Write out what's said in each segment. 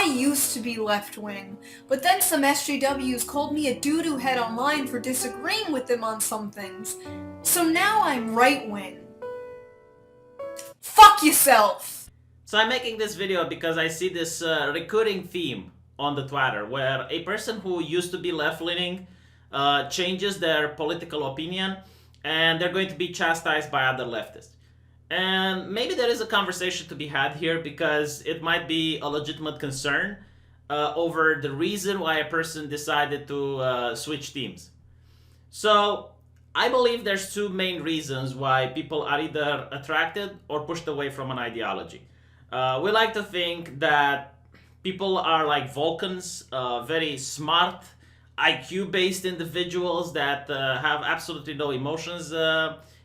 used to be left-wing, but then some SJWs called me a doo-doo head online for disagreeing with them on some things. So now I'm right-wing. Fuck yourself! So I'm making this video because I see this recurring theme on the Twitter where a person who used to be left-leaning changes their political opinion and they're going to be chastised by other leftists. And maybe there is a conversation to be had here because it might be a legitimate concern over the reason why a person decided to switch teams. So I believe there's two main reasons why people are either attracted or pushed away from an ideology. We like to think that people are like Vulcans, very smart, IQ-based individuals that have absolutely no emotions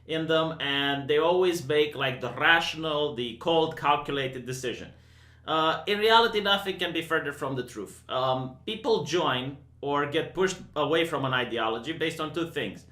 in them, and they always make like the rational, the cold, calculated decision. In reality, nothing can be further from the truth. People join or get pushed away from an ideology based on two things.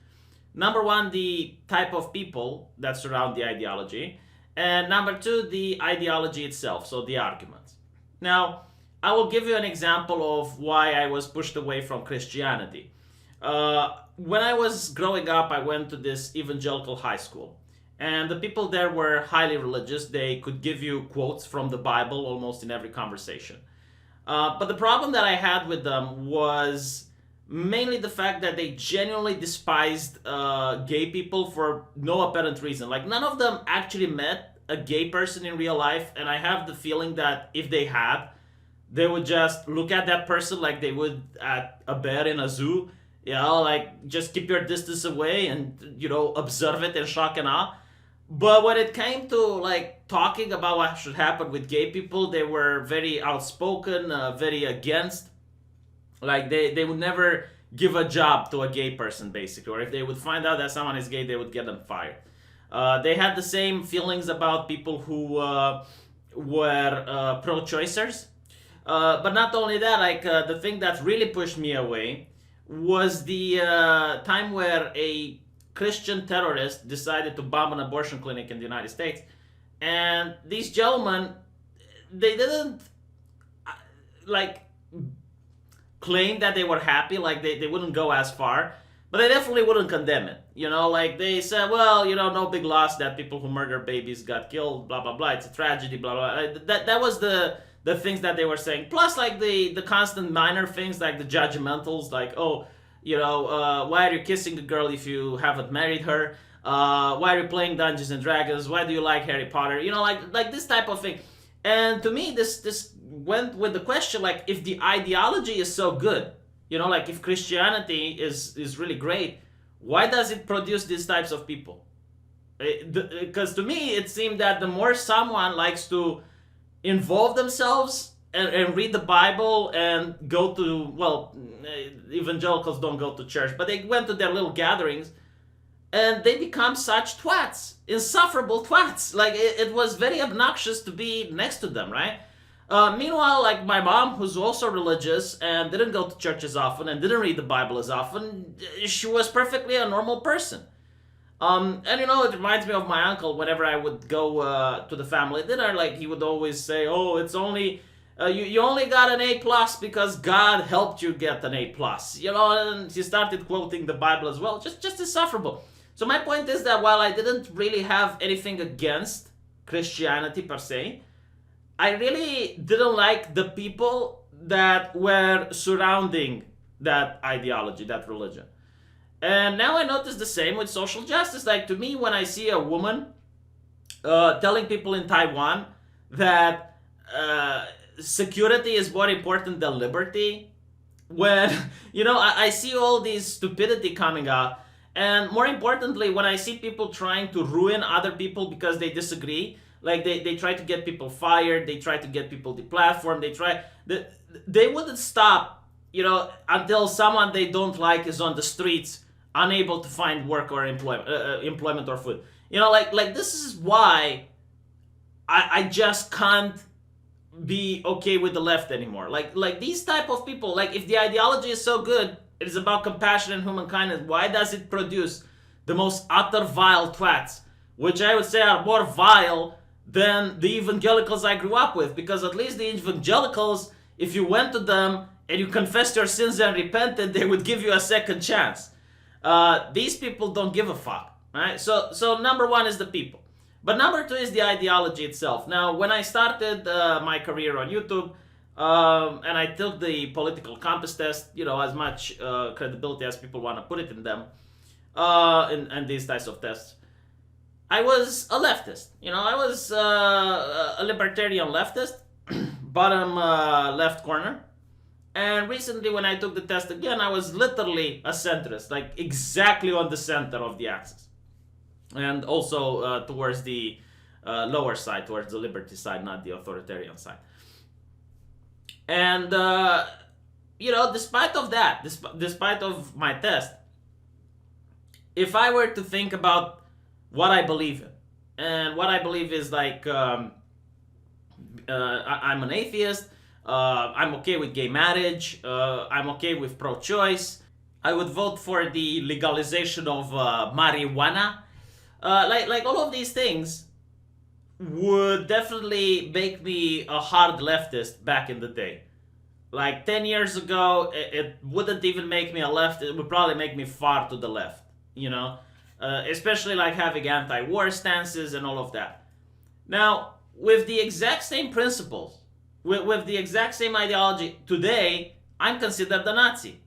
Number one, the type of people that surround the ideology, and number two, the ideology itself, so the arguments. Now, I will give you an example of why I was pushed away from Christianity. When I was growing up, I went to this evangelical high school. And the people there were highly religious. They could give you quotes from the Bible almost in every conversation. But the problem that I had with them was mainly the fact that they genuinely despised gay people for no apparent reason. Like, none of them actually met a gay person in real life. And I have the feeling that if they had, they would just look at that person like they would at a bear in a zoo. You know, like, just keep your distance away and, you know, observe it in shock and awe. But when it came to, like, talking about what should happen with gay people, they were very outspoken, very against. Like, they would never give a job to a gay person, basically. Or if they would find out that someone is gay, they would get them fired. They had the same feelings about people who were pro-choicers. But not only that, like, the thing that really pushed me away was the time where a Christian terrorist decided to bomb an abortion clinic in the United States. And these gentlemen, they didn't like claim that they were happy, like they wouldn't go as far, but they definitely wouldn't condemn it. You know, like they said, well, you know, no big loss that people who murder babies got killed, blah, blah, blah. It's a tragedy, blah, blah. That was the things that they were saying. Plus, like, the constant minor things, like the judgmentals, like, oh, you know, why are you kissing a girl if you haven't married her? Why are you playing Dungeons and Dragons? Why do you like Harry Potter? You know, like this type of thing. And to me, this went with the question, like, if the ideology is so good, you know, like, if Christianity is really great, why does it produce these types of people? Because to me, it seemed that the more someone likes to involve themselves and read the Bible and go to, well, evangelicals don't go to church, but they went to their little gatherings and they become such twats, insufferable twats. Like, it was very obnoxious to be next to them, right? Meanwhile, like, my mom, who's also religious and didn't go to church as often and didn't read the Bible as often, she was perfectly a normal person. And you know, it reminds me of my uncle. Whenever I would go to the family dinner, like, he would always say, oh, it's only you only got an A+ because God helped you get an A+. You know, and he started quoting the Bible as well, just insufferable. So my point is that while I didn't really have anything against Christianity per se, I really didn't like the people that were surrounding that ideology, that religion. And now I notice the same with social justice. Like, to me, when I see a woman telling people in Taiwan that security is more important than liberty, when, you know, I see all these stupidity coming out, and more importantly, when I see people trying to ruin other people because they disagree, like they try to get people fired, they try to get people deplatformed, they wouldn't stop, you know, until someone they don't like is on the streets, unable to find work or employment or food. You know, like this is why I just can't be okay with the left anymore. Like these type of people, like, if the ideology is so good, it is about compassion and human kindness, why does it produce the most utter vile twats, which I would say are more vile than the evangelicals I grew up with? Because at least the evangelicals, if you went to them and you confessed your sins and repented, they would give you a second chance. These people don't give a fuck, right? So number one is the people. But number two is the ideology itself. Now, when I started my career on YouTube, and I took the political compass test, as much credibility as people want to put it in them, in these types of tests, I was a leftist. I was a libertarian leftist, bottom left corner. And recently, when I took the test again, I was literally a centrist, like exactly on the center of the axis. And also towards the lower side, towards the liberty side, not the authoritarian side. And, despite of that, despite of my test, if I were to think about what I believe in, and what I believe is like, I'm an atheist, I'm okay with gay marriage, I'm okay with pro-choice, I would vote for the legalization of marijuana, like all of these things would definitely make me a hard leftist back in the day. Like 10 years ago, it wouldn't even make me a left, it would probably make me far to the left, especially like having anti-war stances and all of that. Now, with the exact same principles, with the exact same ideology, today, I'm considered a Nazi.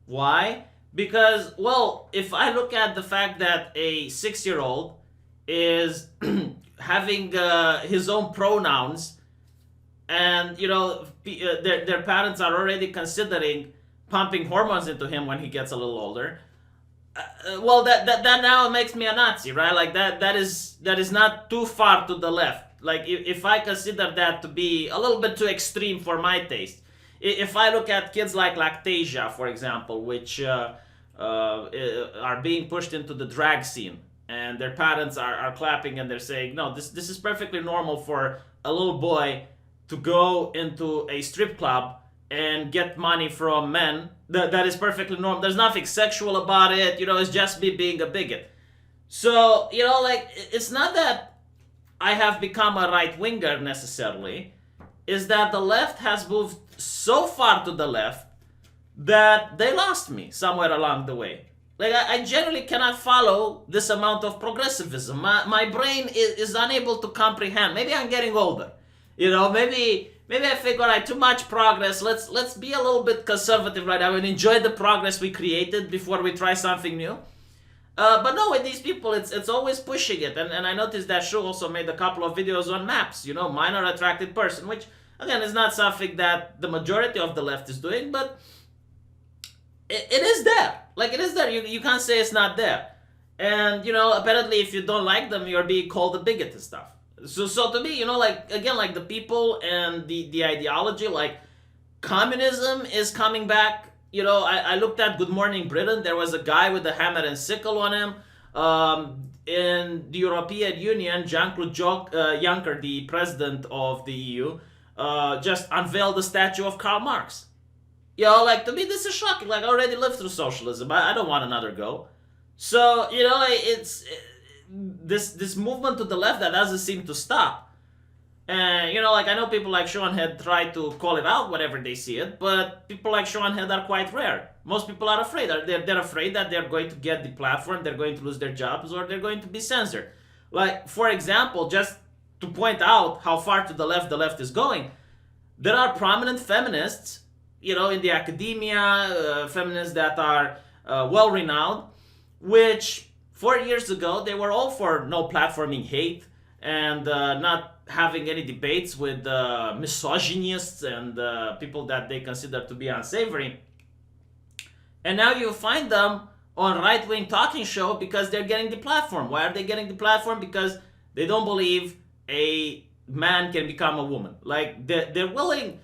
Why? Because, well, if I look at the fact that a 6-year-old is having his own pronouns, and their parents are already considering pumping hormones into him when he gets a little older, well, that now makes me a Nazi, right? Like that is not too far to the left. Like if I consider that to be a little bit too extreme for my taste. If I look at kids like Lactasia, for example, which are being pushed into the drag scene, and their parents are clapping and they're saying, no, this is perfectly normal for a little boy to go into a strip club and get money from men. That is perfectly normal. There's nothing sexual about it. It's just me being a bigot. So, it's not that I have become a right-winger necessarily. Is that the left has moved so far to the left that they lost me somewhere along the way. Like, I generally cannot follow this amount of progressivism. My brain is unable to comprehend. Maybe I'm getting older. Maybe I figure, all right, too much progress. Let's be a little bit conservative right now and enjoy the progress we created before we try something new. But no, with these people, it's always pushing it. And I noticed that Shu also made a couple of videos on maps, minor attracted person, which, again, is not something that the majority of the left is doing, but it is there. Like, it is there. You can't say it's not there. And, apparently if you don't like them, you're being called a bigot and stuff. So to me, like the people and the ideology, like communism is coming back. I looked at Good Morning Britain. There was a guy with a hammer and sickle on him. In the European Union, Jean-Claude Juncker, the president of the EU, just unveiled the statue of Karl Marx. To me, this is shocking. Like, I already lived through socialism. I don't want another go. So, it's this movement to the left that doesn't seem to stop. And, I know people like Seanhead try to call it out whenever they see it, but people like Seanhead are quite rare. Most people are afraid. They're afraid that they're going to get the platform, they're going to lose their jobs, or they're going to be censored. Like, for example, just to point out how far to the left is going, there are prominent feminists, in the academia, feminists that are well-renowned, which 4 years ago, they were all for no platforming hate and not having any debates with misogynists and people that they consider to be unsavory. And now you find them on right-wing talking show because they're getting the platform. Why are they getting the platform? Because they don't believe a man can become a woman. Like, they're willing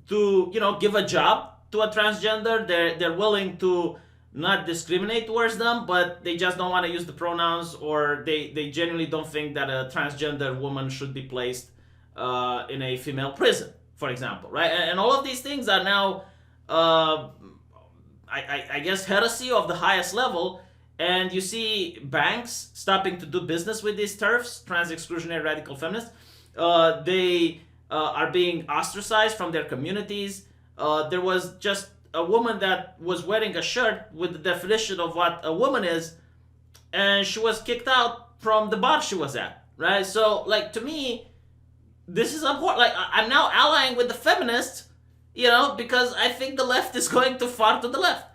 to, give a job to a transgender. They're willing to not discriminate towards them, but they just don't want to use the pronouns, or they genuinely don't think that a transgender woman should be placed in a female prison, for example, right? And all of these things are now, I guess, heresy of the highest level. And you see banks stopping to do business with these TERFs, trans exclusionary radical feminists. They are being ostracized from their communities. There was just a woman that was wearing a shirt with the definition of what a woman is, and she was kicked out from the bar she was at, right? So, like, to me, this is important. Like, I'm now allying with the feminists, because I think the left is going too far to the left.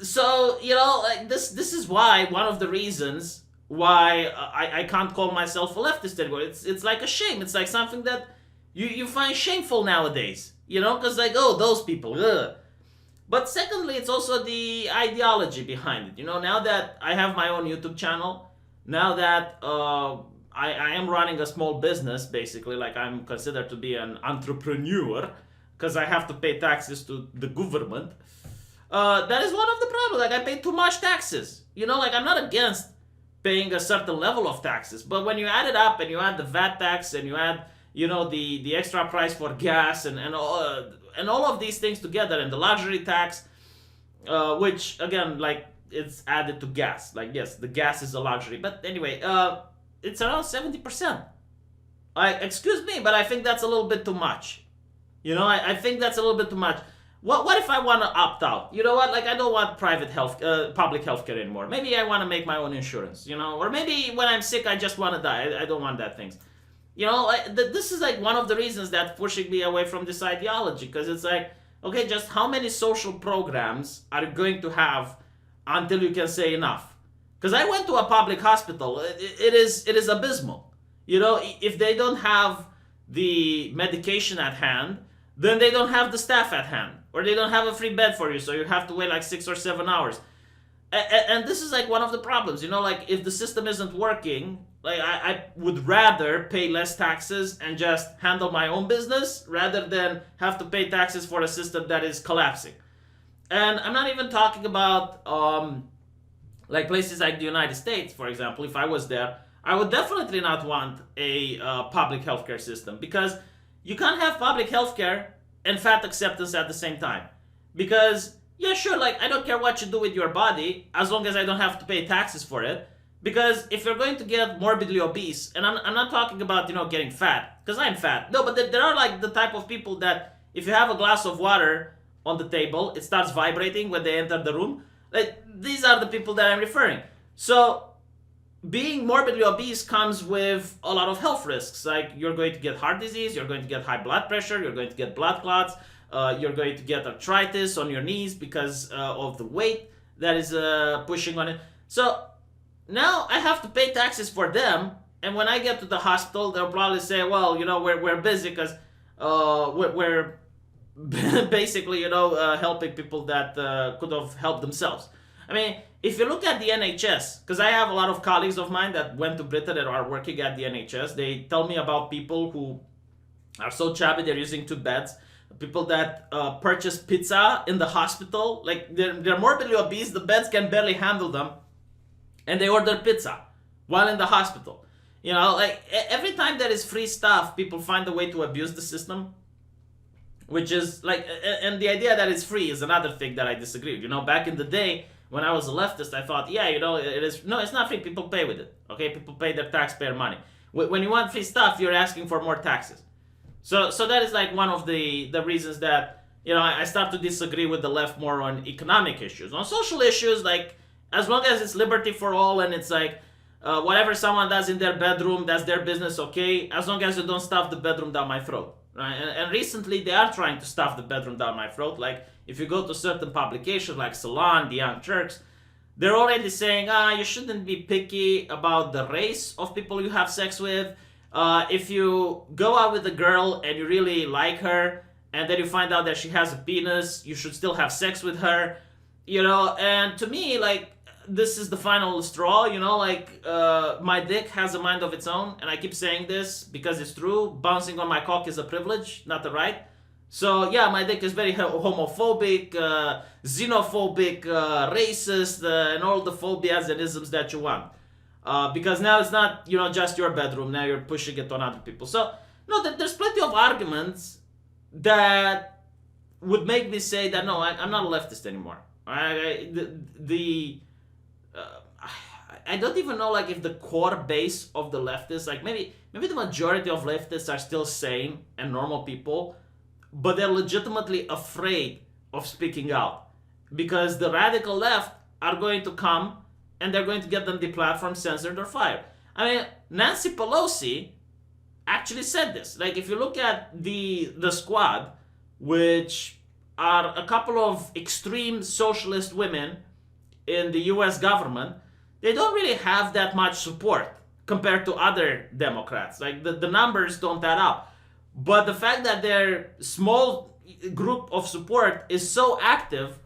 So, like, this is why, one of the reasons why I can't call myself a leftist anymore. It's like a shame. It's like something that you find shameful nowadays, because, like, oh, those people, ugh. But secondly, it's also the ideology behind it. Now that I have my own YouTube channel, now that I am running a small business, basically, like, I'm considered to be an entrepreneur because I have to pay taxes to the government. That is one of the problems. Like, I pay too much taxes. Like, I'm not against paying a certain level of taxes, but when you add it up and you add the VAT tax and you add, the extra price for gas and all of these things together, and the luxury tax, which again, like, it's added to gas. Like, yes, the gas is a luxury, but anyway, it's around 70%. Excuse me, but I think that's a little bit too much. I think that's a little bit too much. What if I want to opt out? You know what? Like, I don't want public healthcare anymore. Maybe I want to make my own insurance, or maybe when I'm sick, I just want to die. I don't want that things. This is like one of the reasons that's pushing me away from this ideology, because it's like, okay, just how many social programs are you going to have until you can say enough? Because I went to a public hospital. It is abysmal. If they don't have the medication at hand, then they don't have the staff at hand, or they don't have a free bed for you, so you have to wait like 6 or 7 hours. And this is like one of the problems, like, if the system isn't working, like, I would rather pay less taxes and just handle my own business rather than have to pay taxes for a system that is collapsing. And I'm not even talking about like places like the United States, for example. If I was there, I would definitely not want a public healthcare system, because you can't have public healthcare and fat acceptance at the same time. Because, yeah, sure, like, I don't care what you do with your body as long as I don't have to pay taxes for it. Because if you're going to get morbidly obese, and I'm not talking about, getting fat, because I'm fat. No, but there are, like, the type of people that if you have a glass of water on the table, it starts vibrating when they enter the room. Like, these are the people that I'm referring. So, being morbidly obese comes with a lot of health risks. Like, you're going to get heart disease, you're going to get high blood pressure, you're going to get blood clots, you're going to get arthritis on your knees because of the weight that is pushing on it. So now I have to pay taxes for them, and when I get to the hospital, they'll probably say, well, we're busy because we're basically, helping people that could have helped themselves. I mean, if you look at the NHS, because I have a lot of colleagues of mine that went to Britain and are working at the NHS, they tell me about people who are so chubby they're using 2 beds, people that purchase pizza in the hospital, like, they're morbidly obese, the beds can barely handle them, and they order pizza while in the hospital. Like, every time there is free stuff, people find a way to abuse the system, which is like, and the idea that it's free is another thing that I disagree with. Back in the day, when I was a leftist, I thought, yeah, it is. No, it's not free. People pay with it. Okay, people pay their taxpayer money. When you want free stuff, you're asking for more taxes. So that is like one of the reasons that I start to disagree with the left more on economic issues. On social issues, like, as long as it's liberty for all and it's like whatever someone does in their bedroom, that's their business. Okay, as long as you don't stuff the bedroom down my throat. Right? And recently they are trying to stuff the bedroom down my throat. Like, if you go to certain publications like Salon, the Young Turks, they're already saying, you shouldn't be picky about the race of people you have sex with. If you go out with a girl and you really like her, and then you find out that she has a penis, you should still have sex with her. And to me, like, this is the final straw, like, my dick has a mind of its own, and I keep saying this because it's true. Bouncing on my cock is a privilege, not a right. So yeah, my dick is very homophobic, xenophobic, racist, and all the phobias and isms that you want. Because now it's not, just your bedroom, now you're pushing it on other people. So, no, there's plenty of arguments that would make me say that, no, I'm not a leftist anymore. I don't even know like if the core base of the leftists, like maybe the majority of leftists are still sane and normal people, but they're legitimately afraid of speaking out because the radical left are going to come and they're going to get them deplatformed, censored, or fired. I mean, Nancy Pelosi actually said this. Like, if you look at the squad, which are a couple of extreme socialist women in the U.S. government, they don't really have that much support compared to other Democrats. Like, the numbers don't add up. But the fact that their small group of support is so active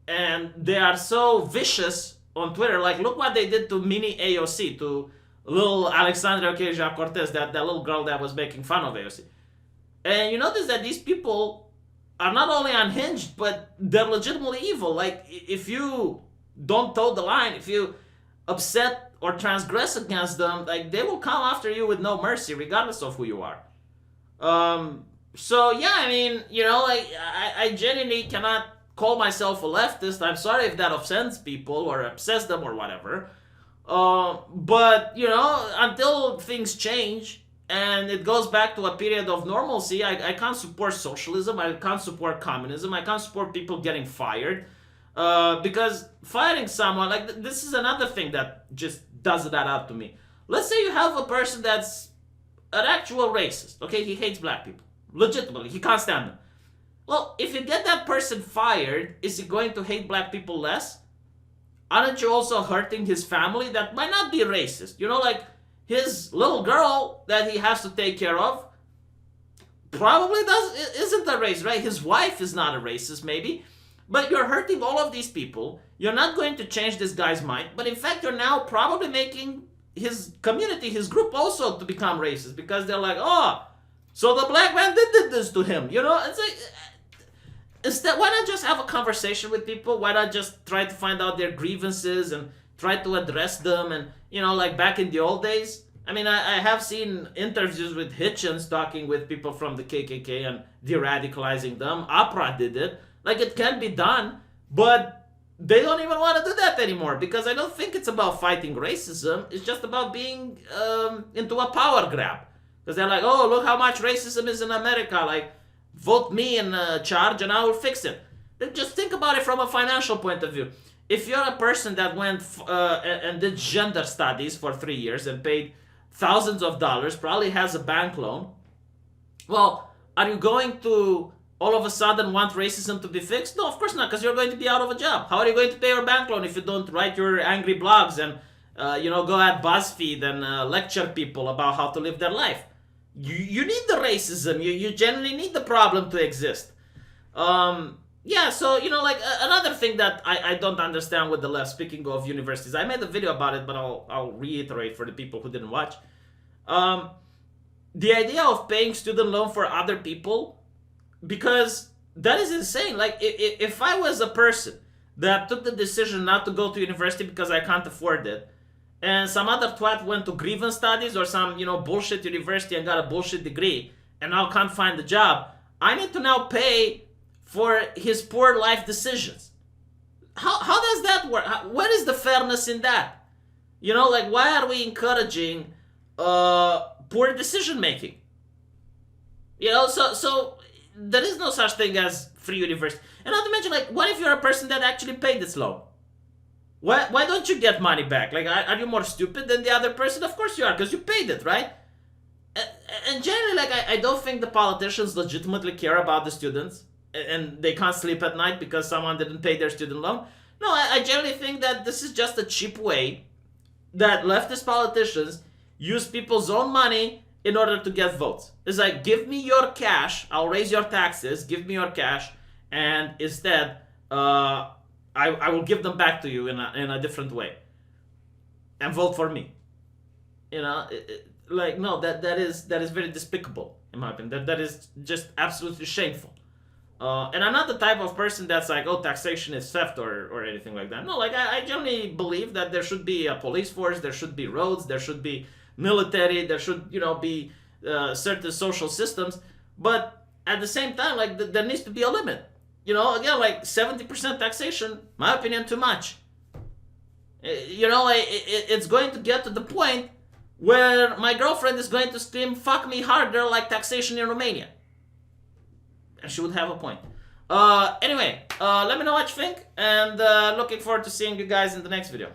and they are so vicious on Twitter, like look what they did to mini AOC, to little Alexandria Ocasio-Cortez, that little girl that was making fun of AOC. And you notice that these people are not only unhinged, but they're legitimately evil. Like, if you don't toe the line, if you upset or transgress against them, like they will come after you with no mercy, regardless of who you are. So yeah, I mean, like I genuinely cannot call myself a leftist. I'm sorry if that offends people or upsets them or whatever. But until things change and it goes back to a period of normalcy, I can't support socialism. I can't support communism. I can't support people getting fired. Because firing someone, like this is another thing that just doesn't add up to me. Let's say you have a person that's an actual racist. Okay, he hates black people. Legitimately, he can't stand them. Well, if you get that person fired, is he going to hate black people less? Aren't you also hurting his family that might not be racist? Like his little girl that he has to take care of probably isn't a racist, right? His wife is not a racist, maybe. But you're hurting all of these people. You're not going to change this guy's mind. But in fact, you're now probably making his community, his group also to become racist. Because they're like, oh, so the black man did this to him. It's like, instead, why not just have a conversation with people? Why not just try to find out their grievances and try to address them? And, like back in the old days, I mean, I have seen interviews with Hitchens talking with people from the KKK and de-radicalizing them. Oprah did it. Like, it can be done, but they don't even want to do that anymore because I don't think it's about fighting racism. It's just about being into a power grab. Because they're like, oh, look how much racism is in America. Like, vote me in charge and I will fix it. Then just think about it from a financial point of view. If you're a person that went and did gender studies for 3 years and paid thousands of dollars, probably has a bank loan, well, are you going to all of a sudden want racism to be fixed? No, of course not, because you're going to be out of a job. How are you going to pay your bank loan if you don't write your angry blogs and go at BuzzFeed and lecture people about how to live their life? You need the racism. You generally need the problem to exist. Yeah, so, like another thing that I don't understand with the left, speaking of universities, I made a video about it, but I'll reiterate for the people who didn't watch. The idea of paying student loan for other people, because that is insane. Like, if I was a person that took the decision not to go to university because I can't afford it, and some other twat went to grievance studies or some, bullshit university and got a bullshit degree and now can't find a job, I need to now pay for his poor life decisions. How does that work? What is the fairness in that? Like, why are we encouraging poor decision making? So there is no such thing as free university. And not to mention, like, what if you're a person that actually paid this loan? Why don't you get money back? Like, are you more stupid than the other person? Of course you are, because you paid it, right? And generally, like, I don't think the politicians legitimately care about the students and they can't sleep at night because someone didn't pay their student loan. No, I generally think that this is just a cheap way that leftist politicians use people's own money in order to get votes. It's like, give me your cash, I'll raise your taxes, give me your cash, and instead, I will give them back to you in a different way, and vote for me. Like, no, that is very despicable in my opinion. That is just absolutely shameful. And I'm not the type of person that's like, oh, taxation is theft or anything like that. No, like I generally believe that there should be a police force, there should be roads, there should be military, there should be certain social systems, but at the same time, like there needs to be a limit. Again, like 70% taxation, my opinion, too much. You know, it's going to get to the point where my girlfriend is going to scream, "Fuck me harder," like taxation in Romania. And she would have a point. Anyway, let me know what you think, and looking forward to seeing you guys in the next video.